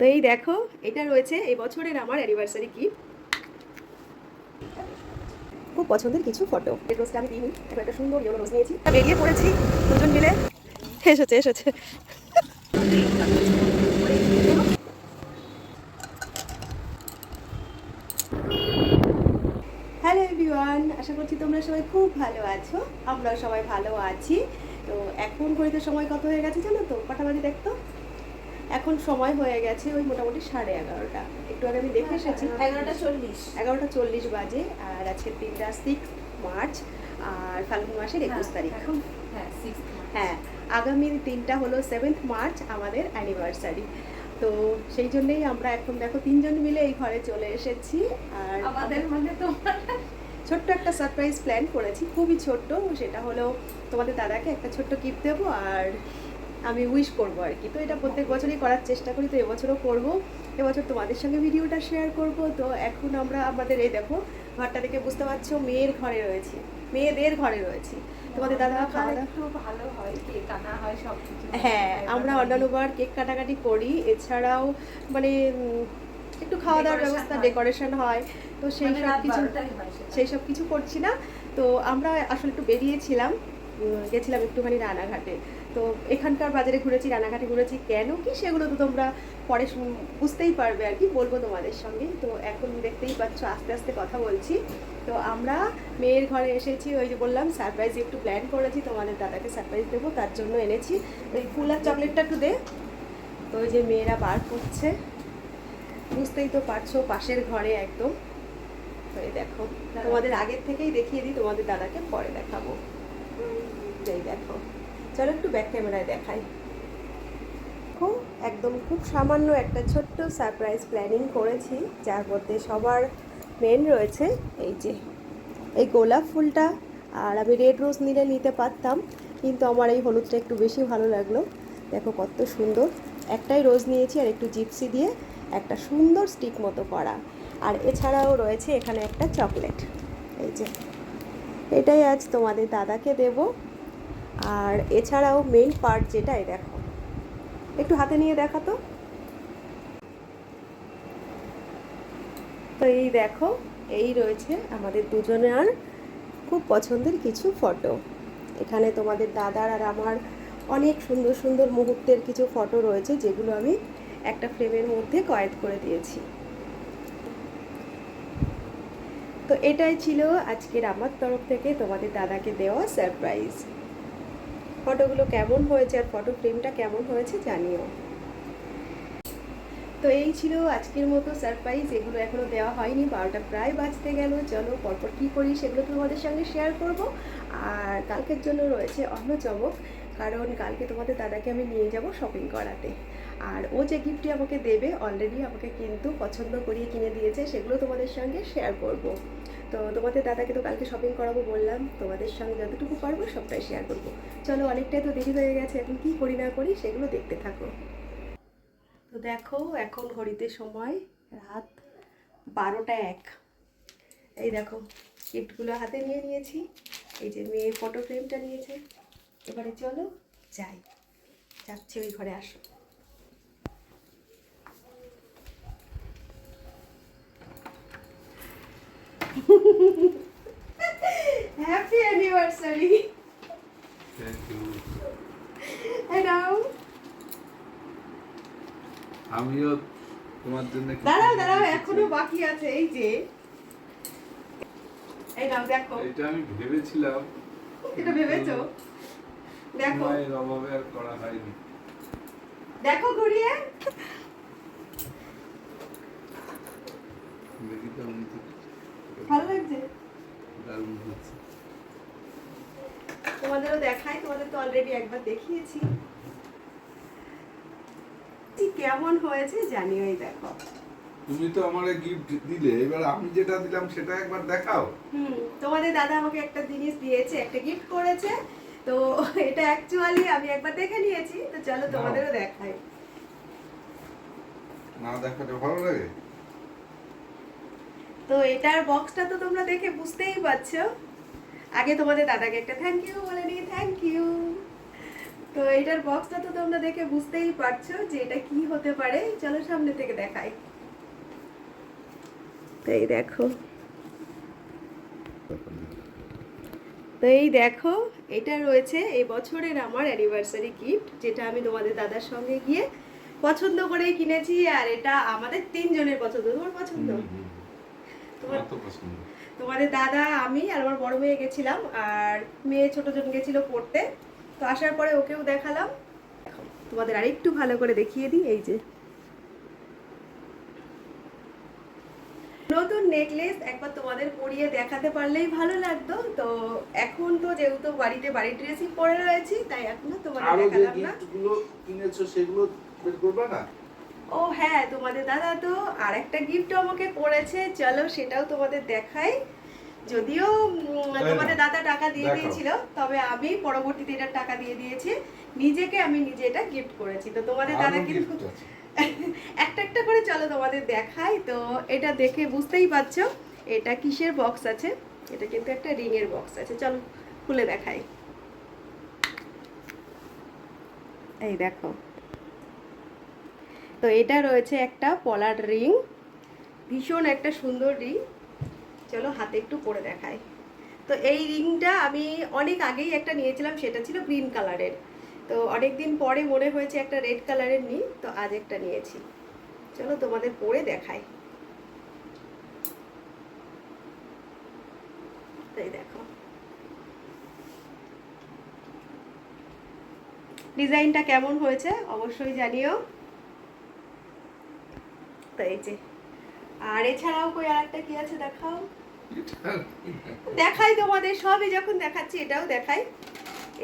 তো এই দেখো, এটা রয়েছে এই বছরের আমার অ্যানিভার্সারি গিফট। খুব পছন্দের কিছু ফটো। এই রোজটা আমি দিইনি, একটা সুন্দর ইয়েলো রোজ নিয়েছি, বেরিয়ে পড়েছি দুজন মিলে। এসেছে এসেছে। হ্যালো এভরিওয়ান, আশা করছি তোমরা সবাই খুব ভালো আছো। আমরাও সবাই ভালো আছি। তো এখন ঘড়িতে সময় কত হয়ে গেছে জানো তো? কটা বাজে দেখতো? এখন সময় হয়ে গেছে ওই মোটামুটি 11:30। একটু আগে আমি দেখে এসেছি 11:40 বাজে। আর আজকের দিনটা 6 মার্চ, আর ফাল্গুন মাসের 21 তারিখ। হ্যাঁ, আগামী দিনটা হলো 7 মার্চ, আমাদের অ্যানিভার্সারি। তো সেই জন্যেই আমরা এখন দেখো তিনজন মিলে এই ঘরে চলে এসেছি। আর আমাদের মানে তো ছোট্ট একটা সারপ্রাইজ প্ল্যান করেছি, খুবই ছোট্ট। সেটা হলো তোমাদের দাদাকে একটা ছোট্ট গিফট দেবো আর আমি উইশ করবো আর কি। তো এটা প্রত্যেক বছরই করার চেষ্টা করি, তো এবছরও করবো। এবছর তোমাদের সঙ্গে ভিডিওটা শেয়ার করব। তো এখন আমরা আমাদের এই দেখো ঘরটা দেখে বুঝতে পারছো মেয়েদের ঘরে রয়েছি। তোমাদের দাদা খাওয়া দাওয়া একটু ভালো হয়, কেক আনা হয়, সব কিছু। হ্যাঁ, আমরা অন্যান্যবার কেক কাটাকাটি করি, এছাড়াও মানে একটু খাওয়া দাওয়ার ব্যবস্থা, ডেকোরেশন হয়। তো সেই সব কিছু করছি না। তো আমরা আসলে একটু বেরিয়েছিলাম, গেছিলাম একটুখানি রানাঘাটে। তো এখানকার বাজারে ঘুরেছি, রানাঘাটে ঘুরেছি, কেন কি সেগুলো তো তোমরা পরে বুঝতেই পারবে আর কি, বলবো তোমাদের সঙ্গে। তো এখন দেখতেই পাচ্ছ আস্তে আস্তে কথা বলছি। তো আমরা মেয়ের ঘরে এসেছি, ওই যে বললাম সারপ্রাইজ একটু প্ল্যান করেছি, তোমাদের দাদাকে সারপ্রাইজ দেবো তার জন্য এনেছি। ওই ফুল আর চকলেটটা একটু দে। তো ওই যে মেয়েরা বার করছে, বুঝতেই তো পারছো পাশের ঘরে একদম। তো এই দেখো, তোমাদের আগের থেকেই দেখিয়ে দিই, তোমাদের দাদাকে পরে দেখাবো। এই দেখো, চলো একটু ব্যাক ক্যামেরায় দেখাই। একদম খুব সামান্য একটা ছোট্ট সারপ্রাইজ প্ল্যানিং করেছি, যার মধ্যে সবার মেন রয়েছে এই যে এই গোলাপ ফুলটা। আর আমি রেড রোজ নিতে পারতাম, কিন্তু আমার এই হলুদটা একটু বেশি ভালো লাগলো। দেখো কত সুন্দর, একটাই রোজ নিয়েছি আর একটু জিপসি দিয়ে একটা সুন্দর স্টিক মতো করা। আর এছাড়াও রয়েছে এখানে একটা চকলেট। এই যে এটাই আজ তোমাদের দাদাকে দেব। আর এছাড়াও মেইন পার্ট যেটা, এই দেখো একটু হাতে নিয়ে দেখাতো। তো এই দেখো, এই রয়েছে আমাদের দুজনের খুব পছন্দের কিছু ফটো। এখানে তোমাদের দাদার আর আমার অনেক সুন্দর সুন্দর মুহূর্তের কিছু ফটো রয়েছে, যেগুলো আমি একটা ফ্রেমের মধ্যে কয়েদ করে দিয়েছি। তো এটাই ছিল আজকের আমার তরফ থেকে তোমাদের দাদাকে দেওয়া সারপ্রাইজ। ফটোগুলো কেমন হয়েছে আর ফটো ফ্রেমটা কেমন হয়েছে জানিও। তো এই ছিল আজকের মতো সারপ্রাইজ, এগুলো এখনও দেওয়া হয়নি, 12টা প্রায় বাজতে গেল। চলো পরপর কী করি সেগুলো তোমাদের সঙ্গে শেয়ার করব। আর কালকের জন্য রয়েছে অন্য চমক, কারণ কালকে তোমাদের দাদাকে আমি নিয়ে যাব শপিং করাতে। আর ও যে গিফটটি আমাকে দেবে অলরেডি আমাকে কিন্তু পছন্দ করিয়ে কিনে দিয়েছে, সেগুলো তোমাদের সঙ্গে শেয়ার করব। তো তোমাদের দাদাকে তো কালকে শপিং করাবো বললাম, তোমাদের সঙ্গে যতটুকু পারবো সবটাই শেয়ার করব। চলো, অনেকটাই তো দেরি হয়ে গেছে, এখন কী করি না করি সেগুলো দেখতে থাকো। তো দেখো এখন ঘড়িতে সময় রাত 12টা 1। এই দেখো গিফটগুলো হাতে নিয়ে নিয়েছি, এই যে মেয়ে ফটো ফ্রেমটা নিয়েছে। এবারে চলো যাই, যাচ্ছি ওই ঘরে, আসো। Happy anniversary. Thank you. নাও, আমিও তোমার জন্য দাঁড়াও এখনো বাকি আছে। এই যে এই নাও দেখো। এটা আমি ভেবেছিলাম, এটা ভেবেছো? দেখো সময়ের অভাবে আর করা হয়নি। দেখো ঘুরিয়ে। দেখি তো আমি তো ভালো লাগছে? দারুণ হচ্ছে। তোমাদেরও দেখাই, তোমাদের তো অলরেডি একবার দেখিয়েছি। ঠিক কেমন হয়েছে জানিও। এই দেখো, তুমি তো আমারে গিফট দিলে, এবার আমি যেটা দিলাম সেটা একবার দেখাও। তোমাদের দাদা আমাকে একটা জিনিস দিয়েছে, একটা গিফট করেছে। তো এটা অ্যাকচুয়ালি আমি একবার দেখে নিয়েছি, তো চলো তোমাদেরও দেখাই। না দেখাতে ভালো লাগে। তো এটার বক্সটা তো তোমরা দেখে বুঝতেই পারছো। আগে তোমাদের দাদাকে একটা থ্যাংক ইউ বলে নিই। Thank you. তো এইটার বক্সটা তো তোমরা দেখে বুঝতেই পারছো যে এটা কি হতে পারে। চলো সামনে থেকে দেখাই। তো এই দেখো, তো এই দেখো, এটা রয়েছে এই বছরের আমার অ্যানিভার্সারি গিফট, যেটা আমি তোমাদের দাদার সঙ্গে গিয়ে পছন্দ করেই কিনেছি। আর এটা আমাদের তিনজনের পছন্দ। তোমার পছন্দ? আমার তো পছন্দ। তোমাদের দাদা, আমি আর আমার বড় মেয়ে গেছিলাম, আর মেয়ে ছোট জন গেছিল পড়তে। তো আসার পরে ওকেও দেখালাম। দেখো, তোমাদের আরেকটু ভালো করে দেখিয়ে দিই। এই যে নতুন নেকলেস, একবার তোমাদের পরিয়ে দেখাতে পারলেই ভালো লাগতো। তো এখন তো যেহেতু বাড়িতে বাড়ির ড্রেসই পরে রয়েছি, তাই এখনো তোমাদের আরো যে দেখালাম না। গিফটগুলো কিনেছো সেগুলো বের করবে না? ও হ্যাঁ, তোমাদের দাদা তো আর একটা গিফট আমাকে করেছে, চলো সেটাও তোমাদের দেখাই। যদিও তোমাদের দাদা টাকা দিয়ে দেখাও। দিয়েছিল, তবে আমি পরবর্তীতে এটা টাকা দিয়ে দিয়েছি। নিজেকে আমি নিজে এটা গিফট করেছি। তো তোমাদের দাদা আরো কিন্তু gift আছে। একটা একটা করে চলো তোমাদের দেখাই। তো এটা দেখে বুঝতেই পারছো এটা কিসের বক্স আছে। এটা কিন্তু একটা রিং এর বক্স আছে। চলো খুলে দেখাই। এই দেখো, তো এটা রয়েছে একটা পলার রিং, ভীষণ একটা সুন্দর রিং। চলো হাতে একটু পরে দেখাই। তো এই রিংটা আমি অনেক আগেই একটা নিয়েছিলাম, সেটা ছিল গ্রিন কালারের। তো অনেক দিন পরে মনে হয়েছে একটা রেড কালারের নিই, তো আজ একটা নিয়েছি। চলো তোমাদের পরে দেখাই। তাই দেখো, ডিজাইনটা কেমন হয়েছে অবশ্যই জানিও। তো এই যে, আর এছাড়াও কই আর একটা কি আছে দেখাও। দেখাই তোমাদের, সবই যখন দেখাচ্ছি এটাও দেখাই।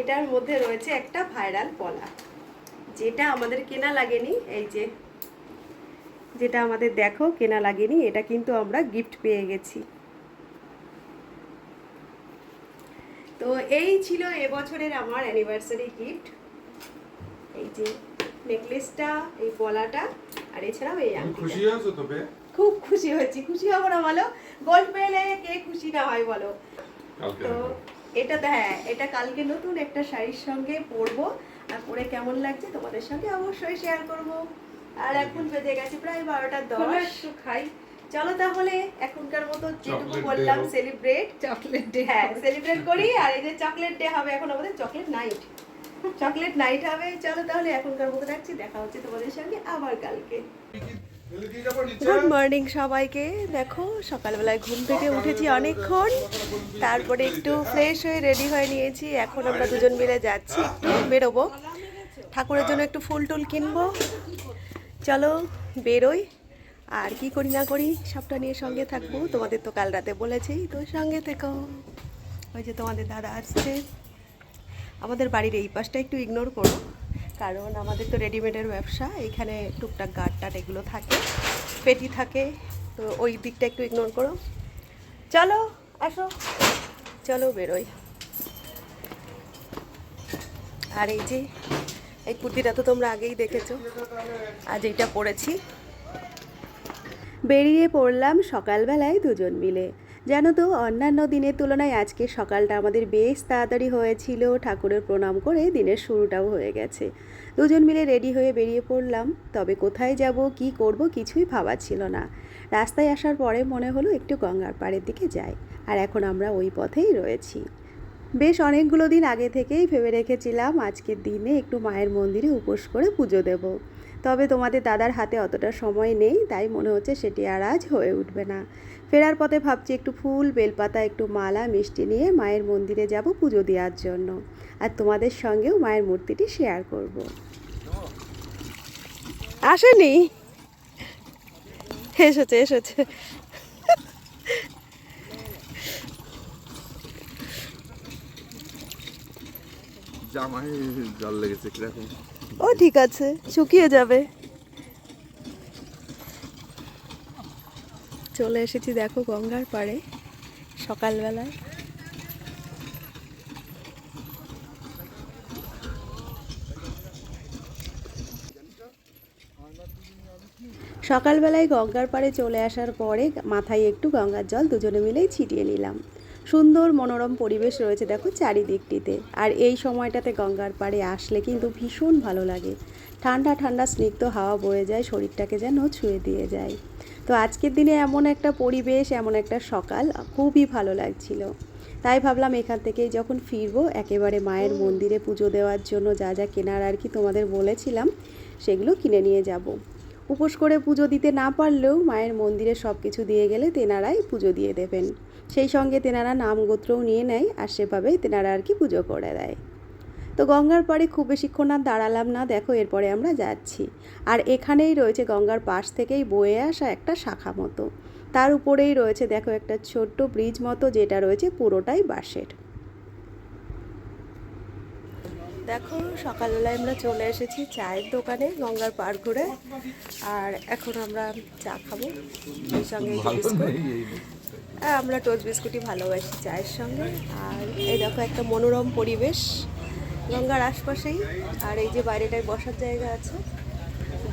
এটার মধ্যে রয়েছে একটা ভাইরাল পলা, যেটা আমাদের কেনা লাগেনি। এই যে, যেটা আমাদের দেখো কেনা লাগেনি, এটা কিন্তু আমরা গিফট পেয়ে গেছি। তো এই ছিল এবছরের আমার অ্যানিভার্সারি গিফট। এই যে নেকলেসটা, এই পলাটা, আর এছাড়াও এই তুমি আংটিটা। খুশি হয়েছো তো বে? খুব খুশি হয়েছি। খুশি হবো না বলো? গোল্ড পেলে কে খুশি না হয় বলো? কালকে তো দেখো। এটা তো হ্যাঁ, এটা কালকে নতুন একটা শাড়ির সঙ্গে পরবো, আর পরে কেমন লাগছে তোমাদের সঙ্গে অবশ্যই শেয়ার করব। আর এখন বেজে গেছে প্রায় 12টা 10। একটু খাই। চলো তাহলে এখনকার মতো যেটুকু Chocolate বললাম day হোক। Celebrate, chocolate day. হ্যাঁ সেলিব্রেট করি। আর এই যে চকলেট ডে হবে, এখন আমাদের চকলেট নাইট, চকলেট নাইট হবে। চলো তাহলে এখনকার মতো রাখছি, দেখা হচ্ছে তোমাদের সঙ্গে আবার কালকে। ফেলে দিয়ে যাবো নিচে? গুড মর্নিং সবাইকে। দেখো সকালবেলায় ঘুম থেকে উঠেছি অনেকক্ষণ, তারপরে একটু ফ্রেশ হয়ে রেডি হয়ে নিয়েছি। এখন আমরা দুজন মিলে যাচ্ছি, একটু বেরোবো, ঠাকুরের জন্য একটু ফুল টুল কিনবো। চলো বেরোই, আর কি করি না করি সবটা নিয়ে সঙ্গে থাকবো। তোমাদের তো কাল রাতে বলেছি, তো সঙ্গে থেকো। ওই যে তোমাদের দাদা আসছে। আমাদের বাড়ির এই পাশটা একটু ইগনোর করো, কারণ আমাদের তো রেডিমেডের ব্যবসা, এখানে টুকটাক গার্ড টাট এগুলো থাকে, পেটি থাকে, তো ওই দিকটা একটু ইগনোর করো। চলো আসো, চলো বেরোই। আর এই যে এই কুর্তিটা তো তোমরা আগেই দেখেছো, আজ এইটা পরেছি। বেরিয়ে পড়লাম সকালবেলায় দুজন মিলে। জানো তো, অন্যান্য দিনের তুলনায় আজকে সকালটা আমাদের বেশ তাড়াতাড়ি হয়েছিল। ঠাকুরের প্রণাম করে দিনের শুরুটাও হয়ে গেছে। দুজন মিলে রেডি হয়ে বেরিয়ে পড়লাম। তবে কোথায় যাব, কি করব কিছুই ভাবা ছিল না। রাস্তায় আসার পরে মনে হলো একটু গঙ্গার পাড়ের দিকে যাই, আর এখন আমরা ওই পথেই রয়েছি। বেশ অনেকগুলো দিন আগে থেকেই ভেবে রেখেছিলাম আজকের দিনে একটু মায়ের মন্দিরে উপোস করে পুজো দেব। তবে তোমাদের দাদার হাতে অতটা সময় নেই, তাই মনে হচ্ছে সেটি আর আজ হয়ে উঠবে না। ফেরার পথে ভাবছি একটু ফুল, বেলপাতা, একটু মালা, মিষ্টি নিয়ে মায়ের মন্দিরে যাব পুজো দেওয়ার জন্য, আর তোমাদের সঙ্গেও মায়ের মূর্তিটি শেয়ার করব। আসেনি? এসেছে এসেছে। জামায় জল লেগেছে কিরকম? ও ঠিক আছে, শুকিয়ে যাবে। চলে এসেছি দেখো গঙ্গার পাড়ে সকালবেলায়। সকালবেলায় গঙ্গার পাড়ে চলে আসার পরে মাথায় একটু গঙ্গার জল দুজনে মিলেই ছিটিয়ে নিলাম। সুন্দর মনোরম পরিবেশ রয়েছে দেখো চারিদিকটিতে। আর এই সময়টাতে গঙ্গার পাড়ে আসলে কিন্তু ভীষণ ভালো লাগে। ঠান্ডা ঠান্ডা স্নিগ্ধ হাওয়া বয়ে যায়, শরীরটাকে যেন ছুঁয়ে দিয়ে যায়। তো আজকের দিনে এমন একটা পরিবেশ, এমন একটা সকাল খুবই ভালো লাগছিল। তাই ভাবলাম এখান থেকেই যখন ফিরবো একেবারে মায়ের মন্দিরে পুজো দেওয়ার জন্য যা যা কেনার আর কি তোমাদের বলেছিলাম সেগুলো কিনে নিয়ে যাব। উপোস করে পুজো দিতে না পারলেও মায়ের মন্দিরে সব কিছু দিয়ে গেলে তেনারাই পুজো দিয়ে দেবেন। সেই সঙ্গে তেনারা নাম গোত্রও নিয়ে নেয়, আর সেভাবেই তেনারা আর কি পুজো করে দেয়। তো গঙ্গার পাড়ে খুব বেশিক্ষণ আর দাঁড়ালাম না, দেখো এরপরে আমরা যাচ্ছি। আর এখানেই রয়েছে গঙ্গার পাশ থেকেই বয়ে আসা একটা শাখা মতো, তার উপরেই রয়েছে দেখো একটা ছোট্ট ব্রিজ মতো, যেটা রয়েছে পুরোটাই বাঁশের। দেখো সকালবেলায় আমরা চলে এসেছি চায়ের দোকানে গঙ্গার পাড় ঘুরে, আর এখন আমরা চা খাবো সেই সঙ্গে বিস্কুট। আমরা টোস্ট বিস্কুটই ভালোবাসি চায়ের সঙ্গে। আর এই দেখো একটা মনোরম পরিবেশ গঙ্গার আশপাশেই, আর এই যে বাইরেটায় বসার জায়গা আছে,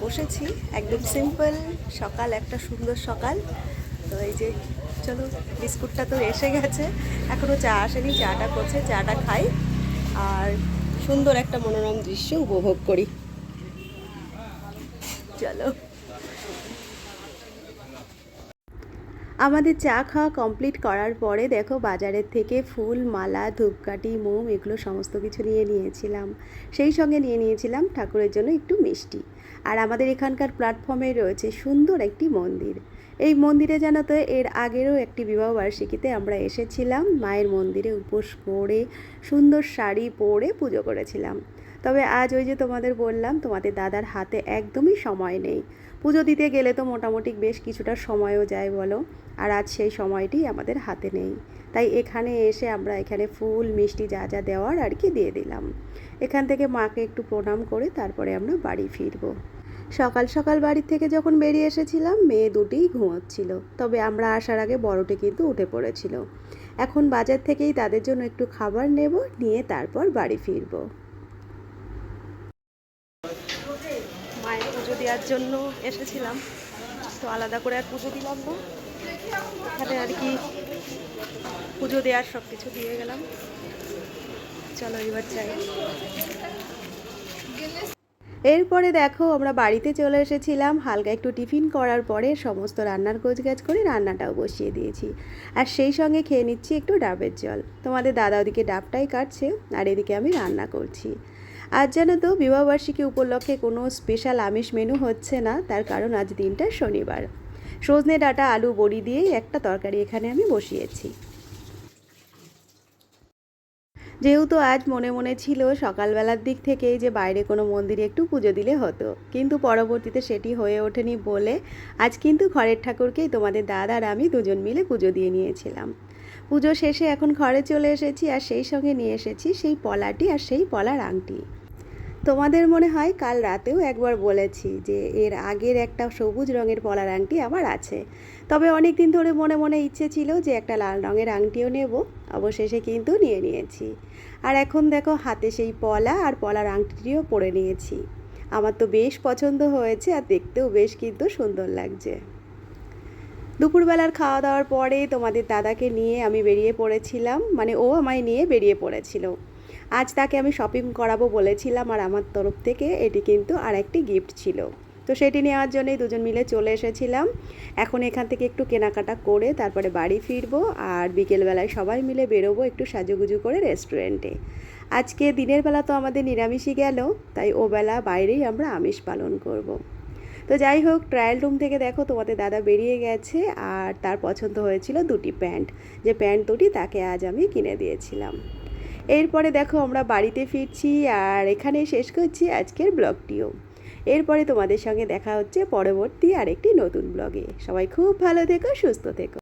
বসেছি। একদম সিম্পল সকাল, একটা সুন্দর সকাল। তো এই যে চলো, বিস্কুটটা তো এসে গেছে, এখনও চা আসেনি, চাটা করছে, চাটা খাই আর সুন্দর একটা মনোরম দৃশ্য উপভোগ করি। চলো, আমাদের চা খাওয়া কমপ্লিট করার পরে দেখো বাজারের থেকে ফুল, মালা, ধূপকাঠি, মোম এগুলো সমস্ত কিছু নিয়ে নিয়েছিলাম। সেই সঙ্গে নিয়ে নিয়েছিলাম ঠাকুরের জন্য একটু মিষ্টি। আর আমাদের এখানকার প্ল্যাটফর্মে রয়েছে সুন্দর একটি মন্দির। এই মন্দিরে জানো তো এর আগেরও একটি বিবাহবার্ষিকীতে আমরা এসেছিলাম, মায়ের মন্দিরে উপোস করে সুন্দর শাড়ি পরে পুজো করেছিলাম। তবে আজ ওই যে তোমাদের বললাম তোমাদের দাদার হাতে একদমই সময় নেই। পুজো দিতে গেলে তো মোটামুটি বেশ কিছুটা সময়ও যায় বলো, আর আজ সেই সময়টি আমাদের হাতে নেই। তাই এখানে এসে আমরা এখানে ফুল, মিষ্টি যা যা দেওয়ার আর কি দিয়ে দিলাম। এখান থেকে মাকে একটু প্রণাম করে তারপরে আমরা বাড়ি ফিরবো। সকাল সকাল বাড়ি থেকে যখন বেরিয়ে এসেছিলাম মেয়ে দুটিই ঘুমোচ্ছিল, তবে আমরা আসার আগে বড়টি কিন্তু উঠে পড়েছিল। এখন বাজার থেকেই তাদের জন্য একটু খাবার নেব, নিয়ে তারপর বাড়ি ফিরবো। মায়ের পুজো দেওয়ার জন্য এসেছিলাম, তো আলাদা করে আর পুজো দিলাম না, এখানে আর কি পুজো দেওয়ার সব কিছু দিয়ে গেলাম। চলো এবার যাই। এরপরে দেখো আমরা বাড়িতে চলে এসেছিলাম, হালকা একটু টিফিন করার পরে সমস্ত রান্নার গোছগাছ করে রান্নাটাও বসিয়ে দিয়েছি। আর সেই সঙ্গে খেয়ে নিচ্ছি একটু ডাবের জল। তোমাদের দাদা ওদিকে ডাবটাই কাটছে, আর এদিকে আমি রান্না করছি। আজ জানো তো বিবাহবার্ষিকী উপলক্ষে কোনো স্পেশাল আমিষ মেনু হচ্ছে না, তার কারণ আজ দিনটা শনিবার। সজনে ডাঁটা, আলু, বড়ি দিয়েই একটা তরকারি এখানে আমি বসিয়েছি। যেহেতু আজ মনে মনে ছিল সকালবেলার দিক থেকেই যে বাইরে কোনো মন্দিরে একটু পুজো দিলে হতো, কিন্তু পরবর্তীতে সেটি হয়ে ওঠেনি বলে আজ কিন্তু ঘরের ঠাকুরকেই তোমাদের দাদা আর আমি দুজন মিলে পুজো দিয়ে নিয়েছিলাম। পুজো শেষে এখন ঘরে চলে এসেছি, আর সেই সঙ্গে নিয়ে এসেছি সেই পলাটি আর সেই পলার আংটি। তোমাদের মনে হয় কাল রাতেও একবার বলেছি যে এর আগের একটা সবুজ রঙের পলার আংটি আমার আছে, তবে অনেক দিন ধরে মনে মনে ইচ্ছে ছিল যে একটা লাল রঙের আংটিও নেব, অবশেষে কিন্তু নিয়ে নিয়েছি। আর এখন দেখো হাতে সেই পলা আর পলার আংটিটিও পরে নিয়েছি। আমার তো বেশ পছন্দ হয়েছে, আর দেখতেও বেশ কিন্তু সুন্দর লাগছে। দুপুরবেলার খাওয়া দাওয়ার পরে তোমাদের দাদাকে নিয়ে আমি বেরিয়ে পড়েছিলাম, মানে ও আমায় নিয়ে বেরিয়ে পড়েছিল। আজ তাকে আমি শপিং করাবো বলেছিলাম, আর আমার তরফ থেকে এটি কিন্তু আর একটি গিফট ছিল। তো সেটি নেওয়ার জন্যই দুজন মিলে চলে এসেছিলাম। এখন এখান থেকে একটু কেনাকাটা করে তারপরে বাড়ি ফিরবো, আর বিকেলবেলায় সবাই মিলে বেরোবো একটু সাজুগুজু করে রেস্টুরেন্টে। আজকে দিনের বেলা তো আমাদের নিরামিষই গেল, তাই ও বেলা বাইরেই আমরা আমিষ পালন করব। তো যাই হোক, ট্রায়াল রুম থেকে দেখো তোমাদের দাদা বেরিয়ে গেছে, আর তার পছন্দ হয়েছিল দুটি প্যান্ট, যে প্যান্ট দুটি তাকে আজ আমি কিনে দিয়েছিলাম। এরপরে দেখো আমরা বাড়িতে ফিরছি, আর এখানেই শেষ করছি আজকের ব্লগটিও। এরপরে তোমাদের সঙ্গে দেখা হচ্ছে পরবর্তী আরেকটি নতুন ব্লগে। সবাই খুব ভালো থেকো, সুস্থ থেকো।